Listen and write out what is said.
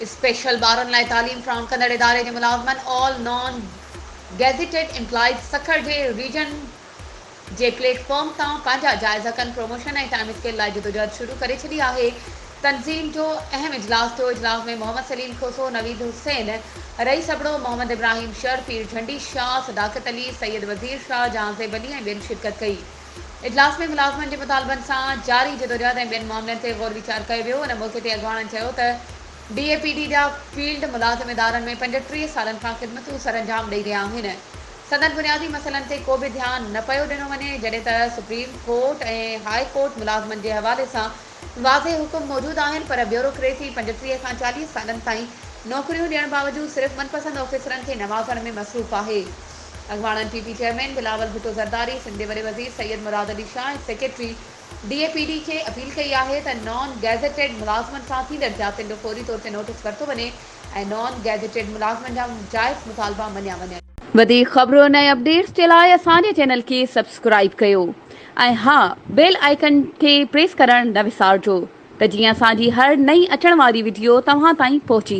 Special ॿारनि लाइ तालीम फ्राहम कंदड़ इदारे जे मुलाज़िमनि ऑल नॉन गैज़ेटेड एम्प्लॉइज सखर जे रीजन जे प्लेटफॉर्म तां पंहिंजा जाइज़ा कनि। प्रमोशन ऐं टाइम स्केल लाइ जदोजहद शुरू करे छॾी आहे। तंज़ीम जो अहम इजलास थियो। इजलास में मोहम्मद सलीम खोसो, नवीद हुसैन, रईस अबड़ो, मोहम्मद इब्राहिम शर, पीर झंडी शाह, सदाकत अली, सैयद वज़ीर शाह, जहांज़ेब अली ऐं ॿियनि शिरकत कई। इजलास में मुलाज़िमनि जे मुतालबनि सां जारी जदोजहद ऐं ॿियनि मामलनि ते गौर वीचार कयो वियो। इन मौक़े ते अॻवाननि चयो त DAPD जा फील्ड मुलाज़िम इदारनि में 35 सालनि खां ख़िदमतूं सरअंजाम ॾेई रहिया आहिनि। सदन बुनियादी मसइलनि ते को बि ध्यानु न पियो ॾिनो वञे, जॾहिं त सुप्रीम कोर्ट ऐं हाई कोर्ट मुलाज़िमनि जे हवाले सां वाज़े हुकुम मौजूदु आहिनि, पर ब्यूरोक्रेसी 35 खां 40 सालनि ताईं नौकरियूं ॾियण बावजूदु सिर्फ़ मनपसंद ऑफिसरनि खे नवाज़ण में मसरूफ़ आहे। अॻवाननि PP चेयरमैन बिलावल भुट्टो ज़रदारी, सिंध वॾे वज़ीर सैयद मुराद अली शाह ऐं सेक्रेटरी DAPD खे अपील कई आहे त नॉन गैज़ेटेड मुलाज़िमनि सां थींदड़ जातियुनि जो फौरी तौर ते नोटिस वरितो वञे ऐं नॉन गैज़ेटेड मुलाज़िमनि जा जाइज़ मुतालबा मञिया वञनि। वधीक ख़बरुनि ऐं अपडेट्स जे लाइ असांजे चैनल खे सब्सक्राइब कयो ऐं हा, बेल आइकन खे प्रेस करणु न विसारिजो त जीअं असांजी हर नई अचण वारी वीडियो तव्हां ताईं पहुची